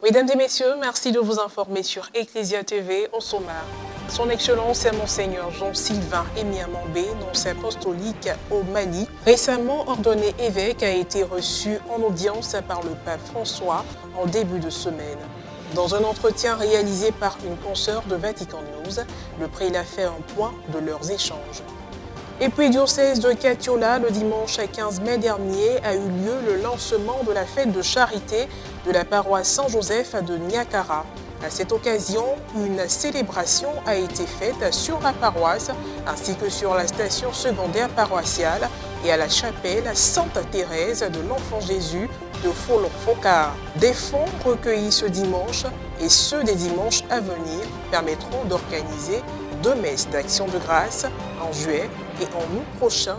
Mesdames et messieurs, merci de vous informer sur Ecclesia TV au sommaire. Son Excellence Monseigneur Jean-Sylvain Emiamambé, nonce apostolique au Mali, récemment ordonné évêque, a été reçu en audience par le pape François en début de semaine. Dans un entretien réalisé par une consoeur de Vatican News, le prélat fait un point de leurs échanges. Et puis, diocèse de Katiola, le dimanche 15 mai dernier, a eu lieu le lancement de la fête de charité de la paroisse Saint-Joseph de Niakara. À cette occasion, une célébration a été faite sur la paroisse ainsi que sur la station secondaire paroissiale et à la chapelle Sainte-Thérèse de l'Enfant Jésus de Folon-Focard. Des fonds recueillis ce dimanche et ceux des dimanches à venir permettront d'organiser 2 messes d'action de grâce en juillet et en août prochain.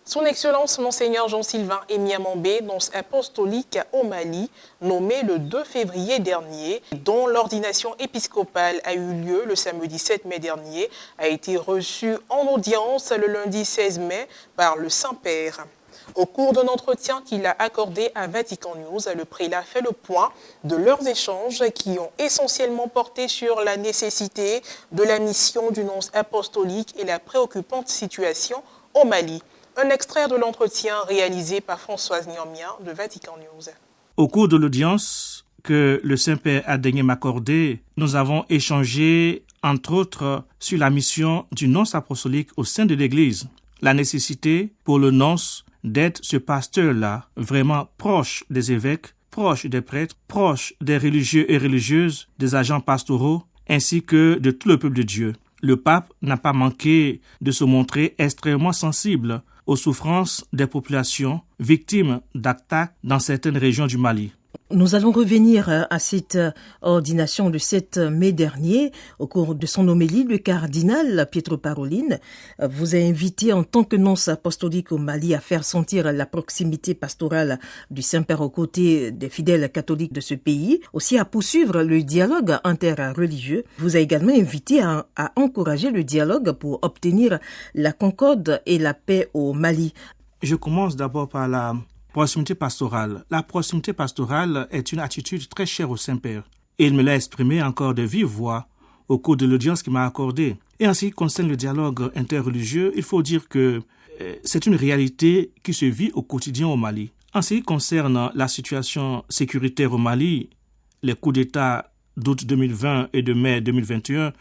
Son Excellence Monseigneur Jean-Sylvain Emiamambé, nonce apostolique au Mali, nommé le 2 février dernier, dont l'ordination épiscopale a eu lieu le samedi 7 mai dernier, a été reçu en audience le lundi 16 mai par le Saint-Père. Au cours d'un entretien qu'il a accordé à Vatican News, le prélat fait le point de leurs échanges qui ont essentiellement porté sur la nécessité de la mission du nonce apostolique et la préoccupante situation au Mali. Un extrait de l'entretien réalisé par Françoise Niamia de Vatican News. Au cours de l'audience que le Saint-Père a daigné m'accorder, nous avons échangé, entre autres, sur la mission du nonce apostolique au sein de l'Église. La nécessité pour le nonce d'être ce pasteur-là, vraiment proche des évêques, proche des prêtres, proche des religieux et religieuses, des agents pastoraux, ainsi que de tout le peuple de Dieu. Le pape n'a pas manqué de se montrer extrêmement sensible aux souffrances des populations victimes d'attaques dans certaines régions du Mali. Nous allons revenir à cette ordination le 7 mai dernier. Au cours de son homélie, le cardinal Pietro Parolin vous a invité en tant que nonce apostolique au Mali à faire sentir la proximité pastorale du Saint-Père aux côtés des fidèles catholiques de ce pays, aussi à poursuivre le dialogue interreligieux. Vous a également invité à encourager le dialogue pour obtenir la concorde et la paix au Mali. Je commence d'abord par la proximité pastorale. La proximité pastorale est une attitude très chère au Saint-Père. Et il me l'a exprimé encore de vive voix au cours de l'audience qu'il m'a accordée. Et en ce qui concerne le dialogue interreligieux, il faut dire que c'est une réalité qui se vit au quotidien au Mali. En ce qui concerne la situation sécuritaire au Mali, les coups d'État d'août 2020 et de mai 2021,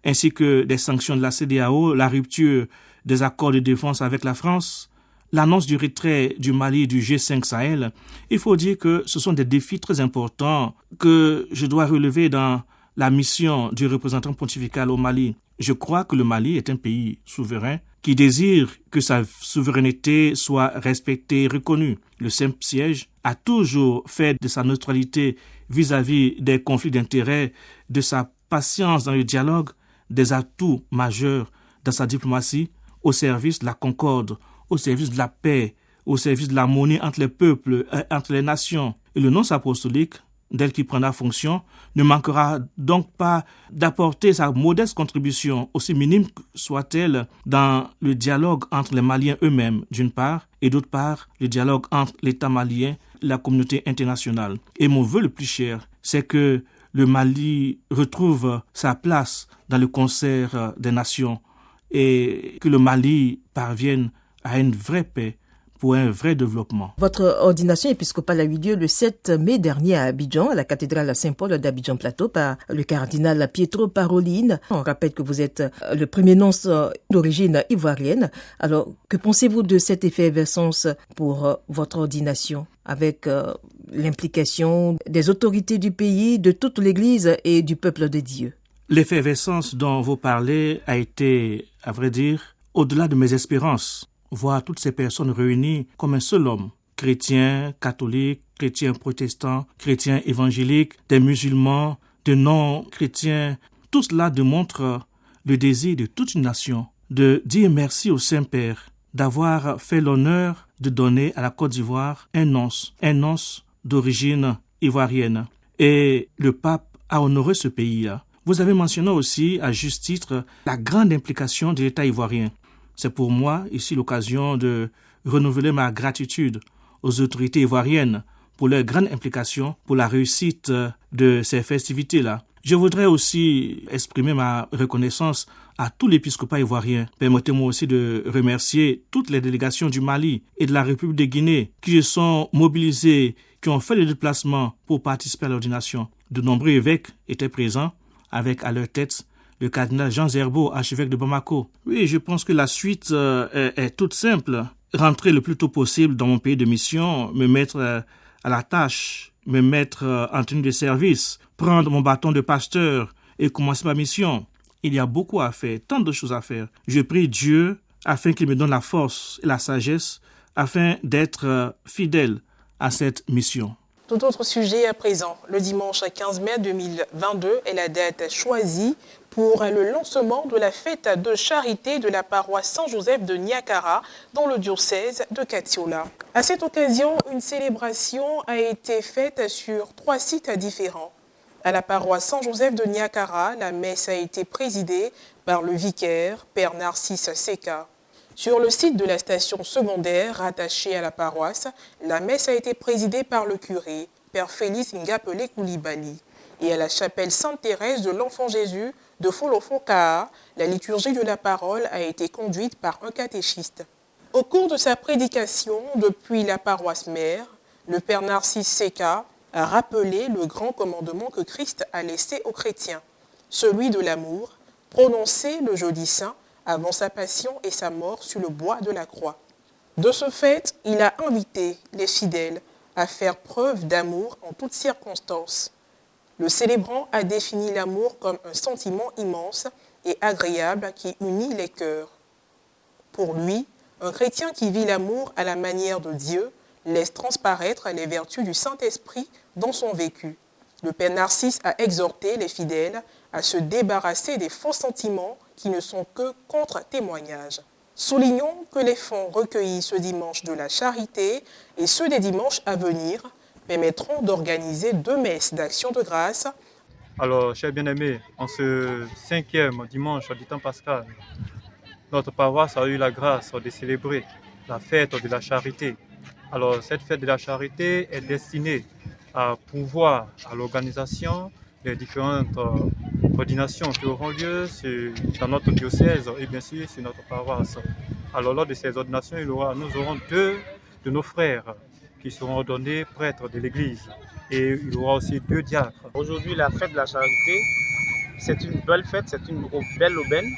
ainsi que des sanctions de la CEDEAO, la rupture des accords de défense avec la France, l'annonce du retrait du Mali du G5 Sahel, il faut dire que ce sont des défis très importants que je dois relever dans la mission du représentant pontifical au Mali. Je crois que le Mali est un pays souverain qui désire que sa souveraineté soit respectée et reconnue. Le Saint-Siège a toujours fait de sa neutralité vis-à-vis des conflits d'intérêts, de sa patience dans le dialogue, des atouts majeurs dans sa diplomatie au service de la concorde, au service de la paix, au service de l'harmonie entre les peuples, entre les nations. Et le nonce apostolique, dès qu'il prendra fonction, ne manquera donc pas d'apporter sa modeste contribution, aussi minime soit-elle, dans le dialogue entre les Maliens eux-mêmes, d'une part, et d'autre part, le dialogue entre l'État malien et la communauté internationale. Et mon vœu le plus cher, c'est que le Mali retrouve sa place dans le concert des nations et que le Mali parvienne à une vraie paix, pour un vrai développement. Votre ordination épiscopale a eu lieu le 7 mai dernier à Abidjan, à la cathédrale Saint-Paul d'Abidjan-Plateau, par le cardinal Pietro Parolin. On rappelle que vous êtes le premier nonce d'origine ivoirienne. Alors, que pensez-vous de cette effervescence pour votre ordination, avec l'implication des autorités du pays, de toute l'Église et du peuple de Dieu? L'effervescence dont vous parlez a été, à vrai dire, au-delà de mes espérances. Voir toutes ces personnes réunies comme un seul homme, chrétiens, catholiques, chrétiens protestants, chrétiens évangéliques, des musulmans, des non-chrétiens, tout cela démontre le désir de toute une nation de dire merci au Saint-Père, d'avoir fait l'honneur de donner à la Côte d'Ivoire un nonce d'origine ivoirienne. Et le pape a honoré ce pays-là. Vous avez mentionné aussi, à juste titre, la grande implication de l'État ivoirien. C'est pour moi ici l'occasion de renouveler ma gratitude aux autorités ivoiriennes pour leur grande implication pour la réussite de ces festivités-là. Je voudrais aussi exprimer ma reconnaissance à tout l'épiscopat ivoirien. Permettez-moi aussi de remercier toutes les délégations du Mali et de la République de Guinée qui se sont mobilisées, qui ont fait le déplacement pour participer à l'ordination. De nombreux évêques étaient présents, avec à leur tête le cardinal Jean Zerbo, archevêque de Bamako. Oui, je pense que la suite est toute simple. Rentrer le plus tôt possible dans mon pays de mission, me mettre à la tâche, me mettre en tenue de service, prendre mon bâton de pasteur et commencer ma mission. Il y a beaucoup à faire, tant de choses à faire. Je prie Dieu afin qu'il me donne la force et la sagesse afin d'être fidèle à cette mission. Tout autre sujet à présent. Le dimanche 15 mai 2022 est la date choisie pour le lancement de la fête de charité de la paroisse Saint-Joseph de Niakara dans le diocèse de Katiola. À cette occasion, une célébration a été faite sur 3 sites différents. À la paroisse Saint-Joseph de Niakara, la messe a été présidée par le vicaire, Père Narcisse Seka. Sur le site de la station secondaire rattachée à la paroisse, la messe a été présidée par le curé, Père Félix Ngapele Koulibaly. Et à la chapelle Sainte-Thérèse de l'Enfant Jésus de Folofokaa, la liturgie de la parole a été conduite par un catéchiste. Au cours de sa prédication depuis la paroisse mère, le Père Narcisse Seka a rappelé le grand commandement que Christ a laissé aux chrétiens, celui de l'amour, prononcé le jeudi saint avant sa passion et sa mort sur le bois de la croix. De ce fait, il a invité les fidèles à faire preuve d'amour en toutes circonstances. Le célébrant a défini l'amour comme un sentiment immense et agréable qui unit les cœurs. Pour lui, un chrétien qui vit l'amour à la manière de Dieu laisse transparaître les vertus du Saint-Esprit dans son vécu. Le Père Narcisse a exhorté les fidèles à se débarrasser des faux sentiments qui ne sont que contre-témoignages. Soulignons que les fonds recueillis ce dimanche de la charité et ceux des dimanches à venir permettront d'organiser 2 messes d'action de grâce. Alors, chers bien-aimés, en ce 5e dimanche du temps pascal, notre paroisse a eu la grâce de célébrer la fête de la charité. Alors, cette fête de la charité est destinée à pourvoir à l'organisation des différentes ordinations qui auront lieu dans notre diocèse et bien sûr sur notre paroisse. Alors, lors de ces ordinations, nous aurons 2 de nos frères qui seront ordonnés prêtres de l'Église. Et il y aura aussi 2 diacres. Aujourd'hui, la fête de la charité, c'est une belle fête, c'est une belle aubaine,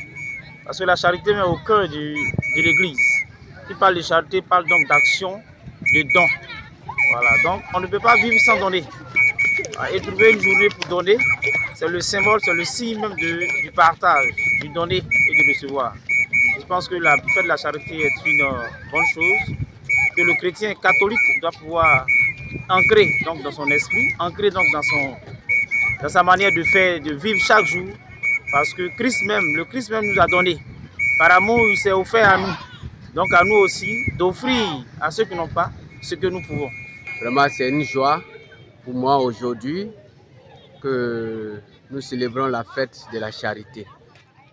parce que la charité met au cœur de l'Église. Qui parle de charité parle donc d'action, de don. Voilà, donc on ne peut pas vivre sans donner. Et trouver une journée pour donner, c'est le symbole, c'est le signe même du partage, du donner et du recevoir. Je pense que la fête de la charité est une bonne chose, que le chrétien catholique doit pouvoir ancrer donc dans son esprit, ancrer donc dans sa manière de faire, de vivre chaque jour, parce que le Christ même nous a donné. Par amour, il s'est offert à nous. Donc à nous aussi d'offrir à ceux qui n'ont pas ce que nous pouvons. Vraiment, c'est une joie pour moi aujourd'hui que nous célébrons la fête de la charité.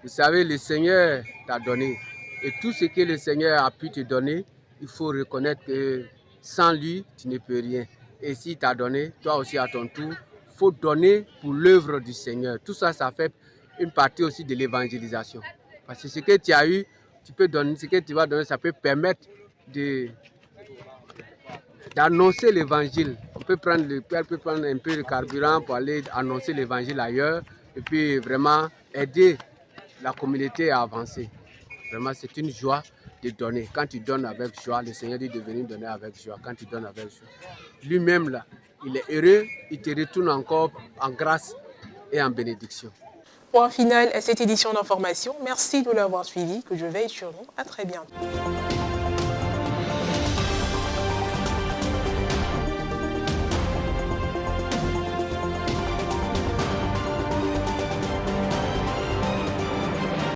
Vous savez, le Seigneur t'a donné. Et tout ce que le Seigneur a pu te donner, il faut reconnaître que sans lui, tu ne peux rien. Et s'il t'a donné, toi aussi à ton tour, il faut donner pour l'œuvre du Seigneur. Tout ça, ça fait une partie aussi de l'évangélisation. Parce que ce que tu as eu, tu peux donner, ce que tu vas donner, ça peut permettre d'annoncer l'évangile. On peut prendre un peu de carburant pour aller annoncer l'évangile ailleurs et puis vraiment aider la communauté à avancer. Vraiment, c'est une joie de donner. Quand tu donnes avec joie, le Seigneur dit de venir donner avec joie. Quand tu donnes avec joie, lui-même là, il est heureux, il te retourne encore en grâce et en bénédiction. Point final à cette édition d'information. Merci de l'avoir suivi. Que je veille sur nous. À très bientôt.